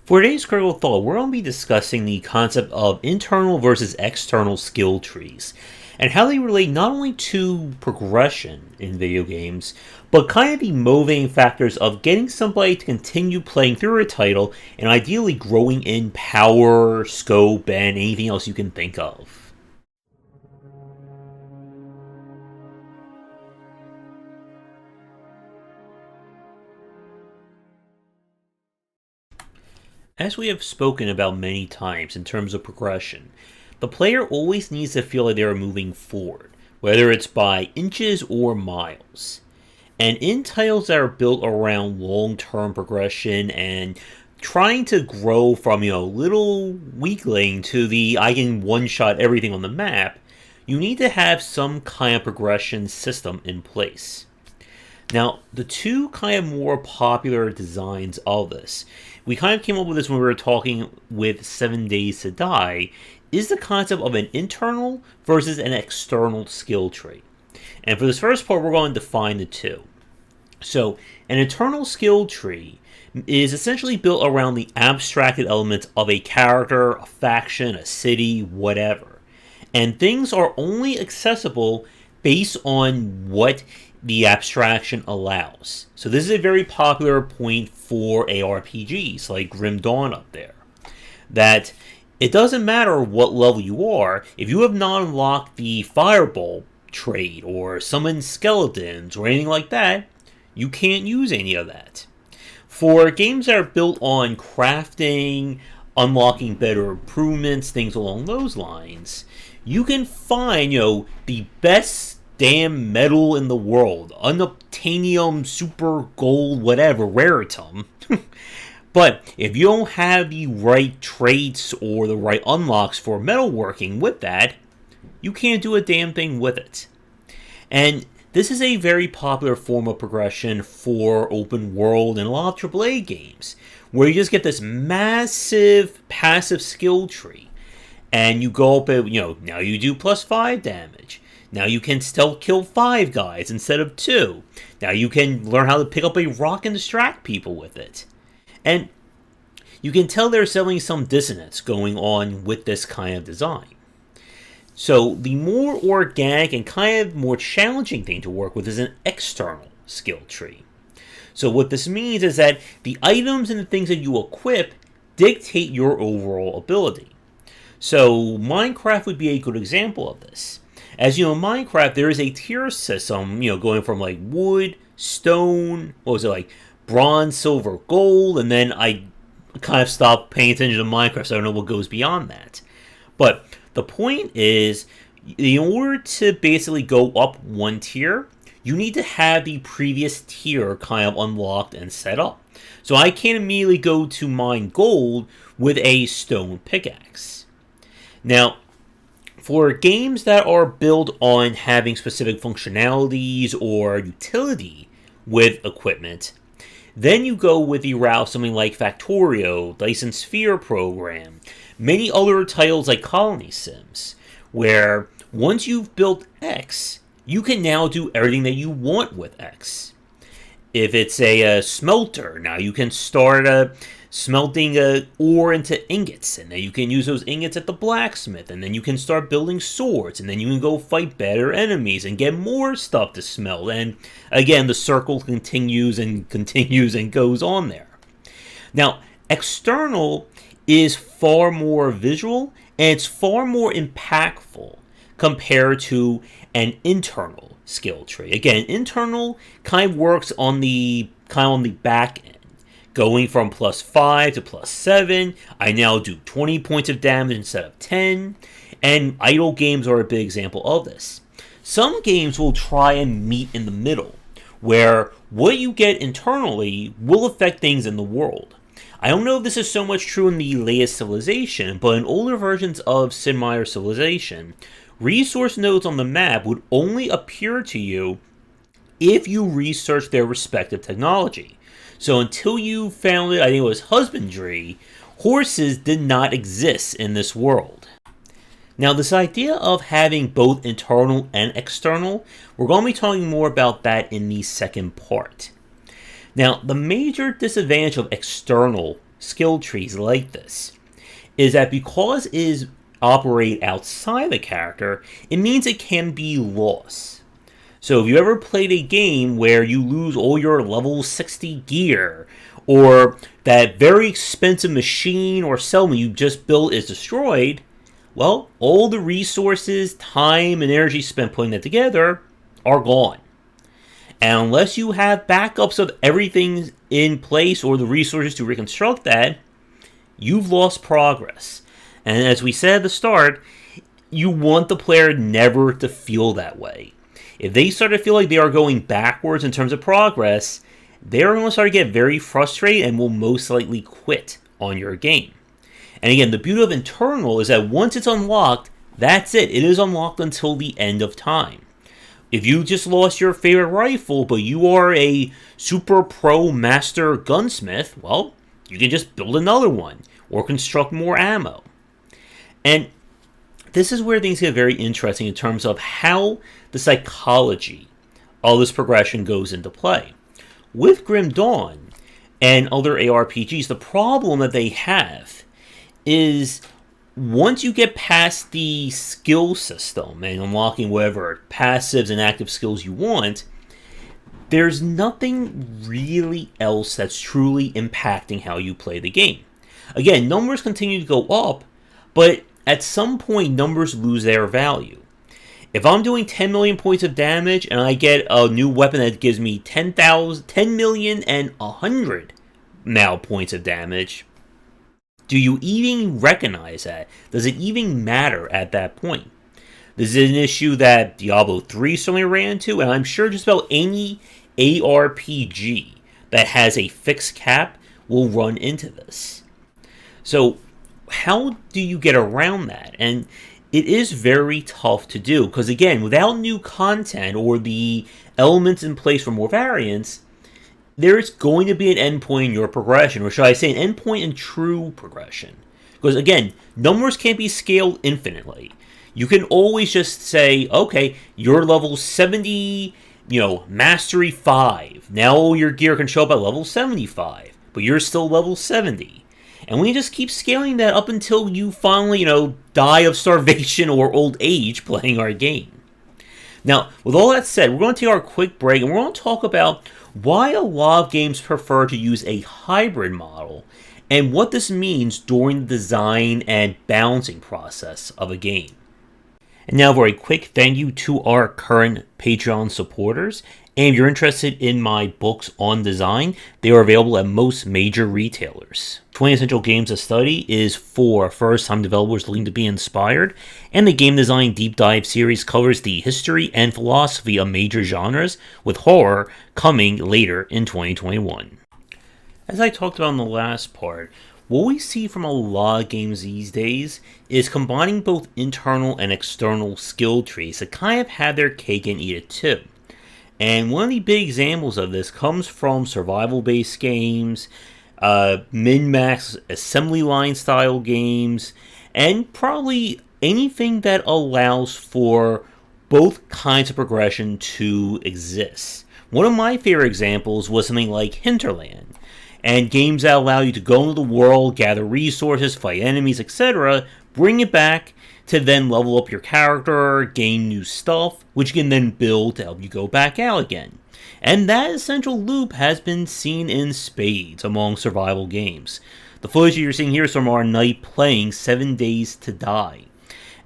For today's critical thought, we're going to be discussing the concept of internal versus external skill trees and how they relate not only to progression in video games, but kind of the motivating factors of getting somebody to continue playing through a title and ideally growing in power, scope, and anything else you can think of. As we have spoken about many times in terms of progression, the player always needs to feel like they are moving forward, whether it's by inches or miles. And in titles that are built around long-term progression and trying to grow from, little weakling to the I can one-shot everything on the map, you need to have some kind of progression system in place. Now, the two kind of more popular designs of this, we kind of came up with this when we were talking with 7 Days to Die, is the concept of an internal versus an external skill tree. And for this first part, we're going to define the two. So, an internal skill tree is essentially built around the abstracted elements of a character, a faction, a city, whatever. And things are only accessible based on what the abstraction allows. So this is a very popular point for ARPGs like Grim Dawn up there. That it doesn't matter what level you are, if you have not unlocked the Fireball trait or summon skeletons or anything like that, you can't use any of that. For games that are built on crafting, unlocking better improvements, things along those lines, you can find, the best damn metal in the world, unobtainium, super gold, whatever, raritum. But if you don't have the right traits or the right unlocks for metalworking with that, you can't do a damn thing with it. And this is a very popular form of progression for open world and a lot of AAA games, where you just get this massive passive skill tree, and you go up at, now you do +5 damage. Now you can stealth kill 5 guys instead of 2. Now you can learn how to pick up a rock and distract people with it. And you can tell there's certainly some dissonance going on with this kind of design. So the more organic and kind of more challenging thing to work with is an external skill tree. So what this means is that the items and the things that you equip dictate your overall ability. So Minecraft would be a good example of this. As you know, in Minecraft, there is a tier system, going from like wood, stone, bronze, silver, gold, and then I kind of stopped paying attention to Minecraft, so I don't know what goes beyond that. But the point is, in order to basically go up one tier, you need to have the previous tier kind of unlocked and set up. So I can't immediately go to mine gold with a stone pickaxe. Now, for games that are built on having specific functionalities or utility with equipment, then you go with the route of something like Factorio, Dyson Sphere Program, many other titles like Colony Sims, where once you've built X, you can now do everything that you want with X. If it's a smelter, now you can start smelting ore into ingots, and then you can use those ingots at the blacksmith, and then you can start building swords, and then you can go fight better enemies and get more stuff to smelt, and again, the circle continues and goes on there. Now, external is far more visual, and it's far more impactful compared to an internal skill tree. Again, internal kind of works on the back end. Going from +5 to +7, I now do 20 points of damage instead of 10, and idle games are a big example of this. Some games will try and meet in the middle, where what you get internally will affect things in the world. I don't know if this is so much true in the latest Civilization, but in older versions of Sid Meier's Civilization, resource nodes on the map would only appear to you if you research their respective technology. So until you found it, I think it was husbandry, horses did not exist in this world. Now, this idea of having both internal and external, we're going to be talking more about that in the second part. Now, the major disadvantage of external skill trees like this is that because it operate outside the character, it means it can be lost. So if you ever played a game where you lose all your level 60 gear, or that very expensive machine or settlement you just built is destroyed, well, all the resources, time, and energy spent putting that together are gone. And unless you have backups of everything in place or the resources to reconstruct that, you've lost progress. And as we said at the start, you want the player never to feel that way. If they start to feel like they are going backwards in terms of progress, they're going to start to get very frustrated and will most likely quit on your game. And again, the beauty of internal is that once it's unlocked, that's it. It is unlocked until the end of time. If you just lost your favorite rifle, but you are a super pro master gunsmith, well, you can just build another one or construct more ammo. And this is where things get very interesting in terms of how the psychology of this progression goes into play. With Grim Dawn and other ARPGs, the problem that they have is once you get past the skill system and unlocking whatever passives and active skills you want, there's nothing really else that's truly impacting how you play the game. Again, numbers continue to go up, but at some point numbers lose their value. If I'm doing 10 million points of damage and I get a new weapon that gives me 10 million and 100 now points of damage, do you even recognize that? Does it even matter at that point? This is an issue that Diablo 3 certainly ran into, and I'm sure just about any ARPG that has a fixed cap will run into this. So how do you get around that? And it is very tough to do, because again, without new content or the elements in place for more variants, there's going to be an endpoint in your progression, or should I say an endpoint in true progression. Because again, numbers can't be scaled infinitely. You can always just say, okay, you're level 70, mastery 5. Now all your gear can show up at level 75, but you're still level 70. And we just keep scaling that up until you finally, die of starvation or old age playing our game. Now, with all that said, we're going to take our quick break and we're going to talk about why a lot of games prefer to use a hybrid model and what this means during the design and balancing process of a game. And now for a quick thank you to our current Patreon supporters. And if you're interested in my books on design, they are available at most major retailers. 20 Essential Games to Study is for first-time developers looking to be inspired, and the Game Design Deep Dive series covers the history and philosophy of major genres, with horror coming later in 2021. As I talked about in the last part, what we see from a lot of games these days is combining both internal and external skill trees to kind of have their cake and eat it too. And one of the big examples of this comes from survival-based games, min-max assembly line style games, and probably anything that allows for both kinds of progression to exist. One of my favorite examples was something like Hinterland, and games that allow you to go into the world, gather resources, fight enemies, etc., bring it back to then level up your character, gain new stuff, which you can then build to help you go back out again. And that essential loop has been seen in spades among survival games. The footage you're seeing here is from our night playing 7 Days to Die.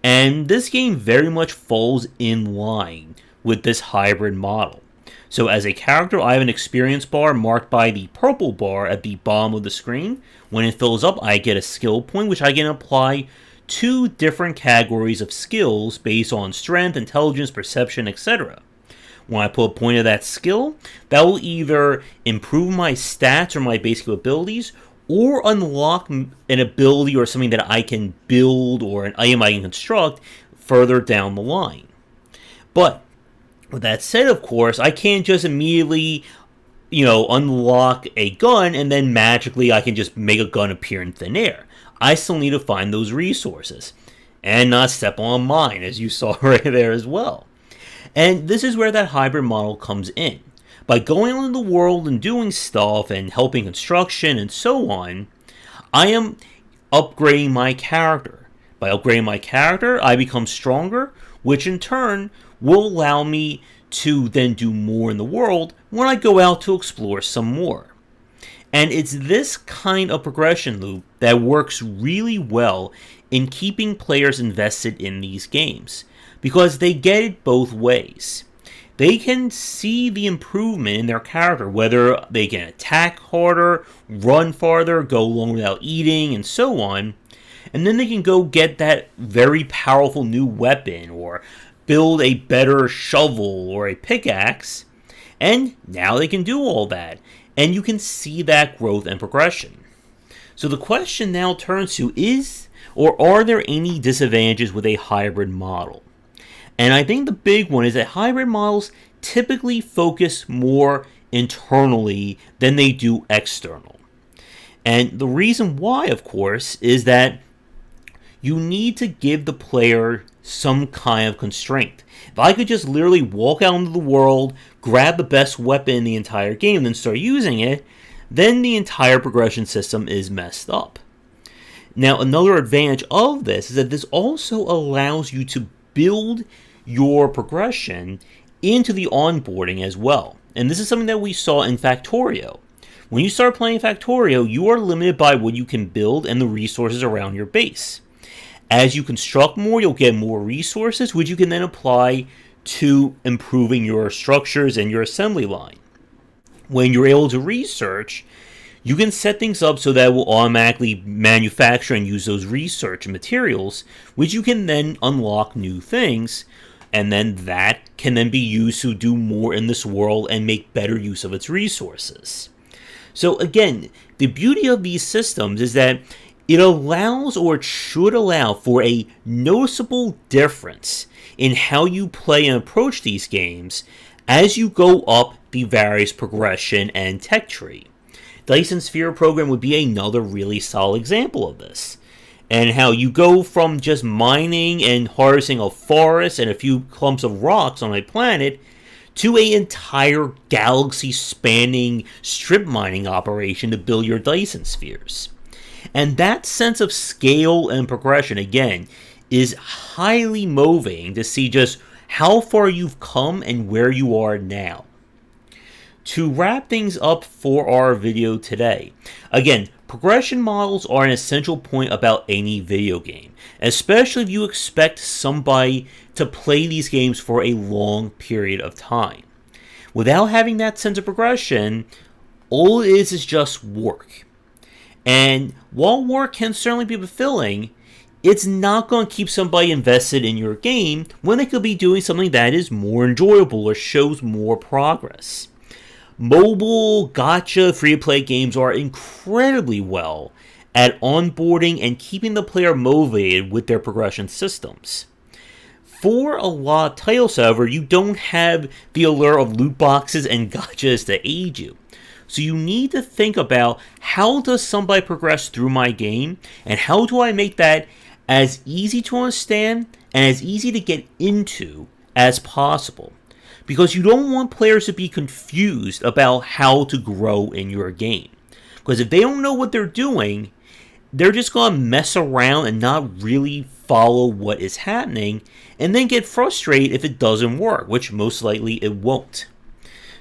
And this game very much falls in line with this hybrid model. So as a character, I have an experience bar marked by the purple bar at the bottom of the screen. When it fills up, I get a skill point, which I can apply to different categories of skills based on strength, intelligence, perception, etc. When I put a point of that skill, that will either improve my stats or my basic abilities, or unlock an ability or something that I can build or an item I can construct further down the line. But with that said, of course, I can't just immediately, unlock a gun and then magically I can just make a gun appear in thin air. I still need to find those resources and not step on mine, as you saw right there as well. And this is where that hybrid model comes in. By going out into the world and doing stuff and helping construction and so on, I am upgrading my character. By upgrading my character, I become stronger, which in turn will allow me to then do more in the world when I go out to explore some more. And it's this kind of progression loop that works really well in keeping players invested in these games, because they get it both ways. They can see the improvement in their character, whether they can attack harder, run farther, go longer without eating, and so on. And then they can go get that very powerful new weapon, or build a better shovel or a pickaxe. And now they can do all that. And you can see that growth and progression. So the question now turns to are there any disadvantages with a hybrid model? And I think the big one is that hybrid models typically focus more internally than they do external. And the reason why, of course, is that you need to give the player some kind of constraint. If I could just literally walk out into the world, grab the best weapon in the entire game, and then start using it, then the entire progression system is messed up. Now, another advantage of this is that this also allows you to build your progression into the onboarding as well. And this is something that we saw in Factorio. When you start playing Factorio, you are limited by what you can build and the resources around your base. As you construct more, you'll get more resources, which you can then apply to improving your structures and your assembly line. When you're able to research, you can set things up so that it will automatically manufacture and use those research materials, which you can then unlock new things, and then that can then be used to do more in this world and make better use of its resources. So again, the beauty of these systems is that it allows, or it should allow, for a noticeable difference in how you play and approach these games as you go up the various progression and tech tree. Dyson Sphere program would be another really solid example of this. And how you go from just mining and harvesting a forest and a few clumps of rocks on a planet to an entire galaxy-spanning strip mining operation to build your Dyson Spheres. And that sense of scale and progression, again, is highly motivating to see just how far you've come and where you are now. To wrap things up for our video today, again, progression models are an essential point about any video game, especially if you expect somebody to play these games for a long period of time. Without having that sense of progression, all it is just work. And while work can certainly be fulfilling, it's not going to keep somebody invested in your game when they could be doing something that is more enjoyable or shows more progress. Mobile, gacha, free-to-play games are incredibly well at onboarding and keeping the player motivated with their progression systems. For a lot of titles, however, you don't have the allure of loot boxes and gachas to aid you. So you need to think about, how does somebody progress through my game, and how do I make that as easy to understand and as easy to get into as possible? Because you don't want players to be confused about how to grow in your game. Because if they don't know what they're doing, they're just going to mess around and not really follow what is happening, and then get frustrated if it doesn't work, which most likely it won't.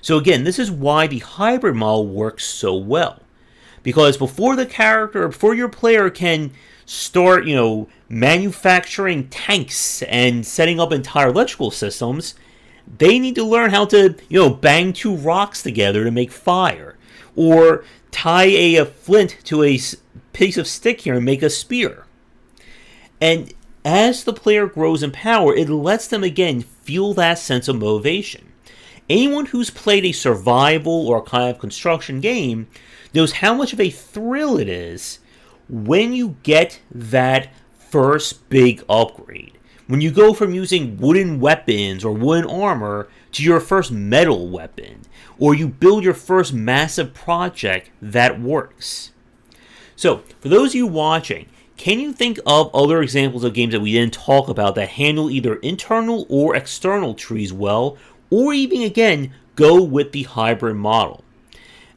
So again, this is why the hybrid model works so well. Because before your player can start, manufacturing tanks and setting up entire electrical systems, they need to learn how to, bang two rocks together to make fire. Or tie a flint to a piece of stick here and make a spear. And as the player grows in power, it lets them again feel that sense of motivation. Anyone who's played a survival or kind of construction game knows how much of a thrill it is when you get that first big upgrade. When you go from using wooden weapons or wooden armor to your first metal weapon, or you build your first massive project that works. So, for those of you watching, can you think of other examples of games that we didn't talk about that handle either internal or external trees well, or even, again, go with the hybrid model?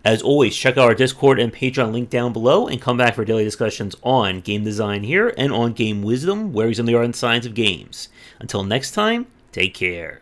As always, check out our Discord and Patreon link down below, and come back for daily discussions on game design here and on game wisdom, where he's in the art and science of games. Until next time, take care.